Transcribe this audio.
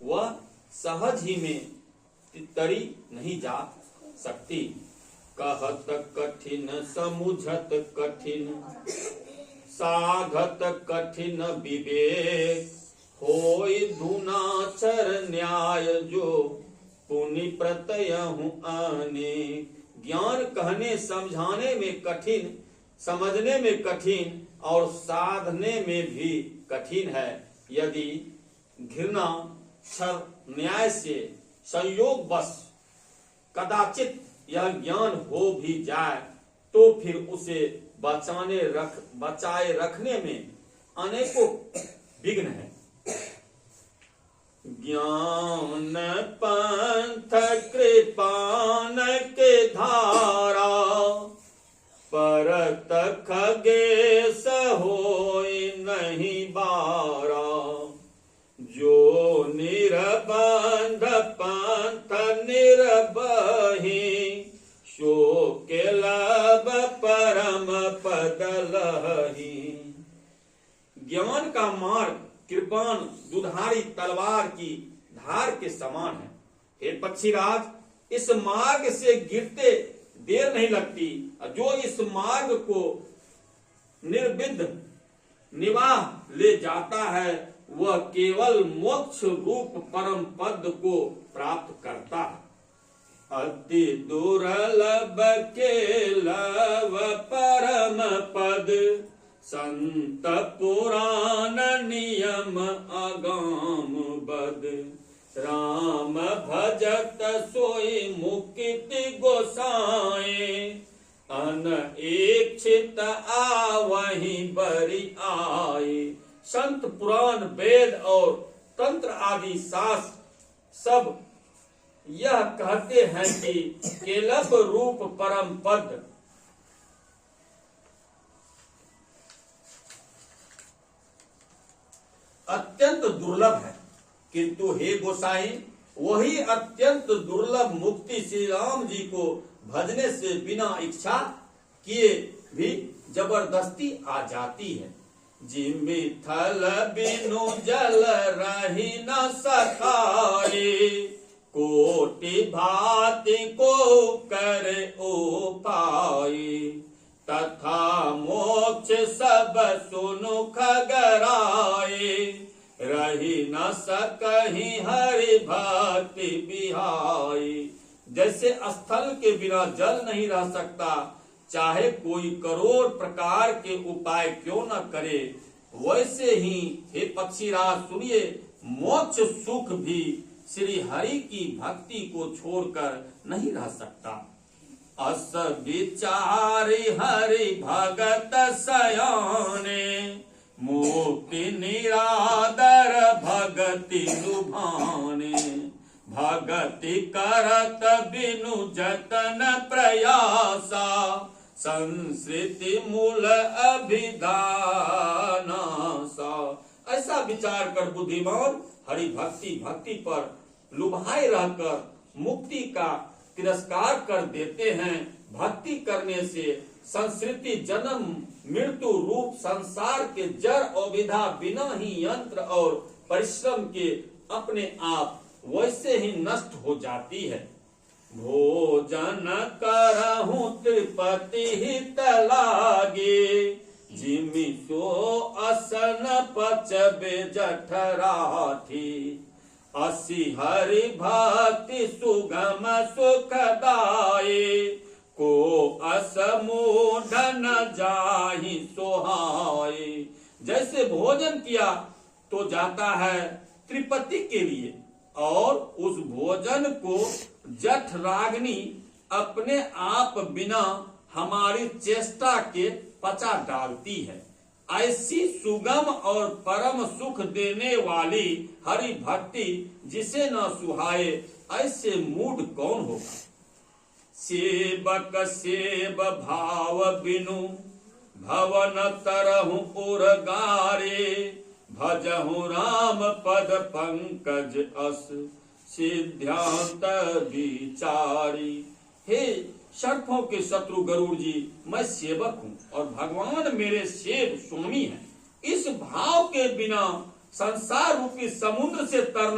वह सहज ही में तरी नहीं जा सकती। कहत कठिन समुझत कठिन, साधत कठिन विवेक, होय धुनाचर न्याय जो पुनि प्रत्ययहु अनेक। ज्ञान कहने समझाने में कठिन, समझने में कठिन और साधने में भी कठिन है। यदि घृणा छल न्याय से संयोग बस कदाचित यह ज्ञान हो भी जाए तो फिर उसे बचाए रखने में अनेकों विघ्न है। ज्ञान पंथ कृपान के धारा, परत खगेश होय नहीं बारा। जो निरबंध पंथ निरबही, शोक लब परम पद लही। ज्ञान का मार्ग कृपाण दुधारी तलवार की धार के समान है। हे पक्षीराज, इस मार्ग से गिरते देर नहीं लगती। जो इस मार्ग को निर्विघ्न निवाह ले जाता है वह केवल मोक्ष रूप परम पद को प्राप्त करता है। अति दुर्लभ के लव परम पद, संत पुराण नियम अगाम बद। राम भजत सोई मुक्ति गोसाए, अनइच्छित आवहि बरि आए। संत पुराण वेद और तंत्र आदि शास्त्र सब यह कहते हैं कि केलव रूप परम पद अत्यंत दुर्लभ है, किंतु हे गोसाई, वही अत्यंत दुर्लभ मुक्ति श्री राम जी को भजने से बिना इच्छा किए भी जबरदस्ती आ जाती है। जिमि थल बिनु जल रही न सखाए, कोटि भांति को करे उपाय। तथा मोक्ष सब सुनु खगराए, रही न सकहि हरि भक्ति बिहाई। जैसे स्थल के बिना जल नहीं रह सकता, चाहे कोई करोड़ प्रकार के उपाय क्यों न करे, वैसे ही हे पक्षीराज सुनिए, मोक्ष सुख भी श्री हरि की भक्ति को छोड़कर नहीं रह सकता। अस विचारि हरि भगत सयाने, मुक्ति निरादर भगति लुभाने। भगति करत बिनु जतन प्रयासा, संस्कृति मूल अभिधानासा। ऐसा विचार कर बुद्धिमान हरि भक्ति पर लुभाए रहकर मुक्ति का तिरस्कार कर देते हैं। भक्ति करने से संस्कृति जन्म मृत्यु रूप संसार के जड़ अविधा बिना ही यंत्र और परिश्रम के अपने आप वैसे ही नष्ट हो जाती है। भोजन करहु त्रिपति हित लागे, जिमि सो असन पचबे जठराठी। असी हरि भक्ति सुगम सुखदाये, को असमूढ़ न जाहि सोहाए। जैसे भोजन किया तो जाता है त्रिपति के लिए, और उस भोजन को जठ रागनी अपने आप बिना हमारी चेष्टा के पचा डालती है। ऐसी सुगम और परम सुख देने वाली हरि भक्ति जिसे न सुहाए, ऐसे मूढ़ कौन होगा। सेवक सेव भाव बिनु, भवन तरहु उरगारे। भजहु राम पद पंकज अस, सिद्धांत विचारी। हे सर्पों के शत्रु गरुड़ जी, मैं सेवक हूँ और भगवान मेरे सेव स्वामी हैं। इस भाव के बिना संसार रूपी समुद्र से तरना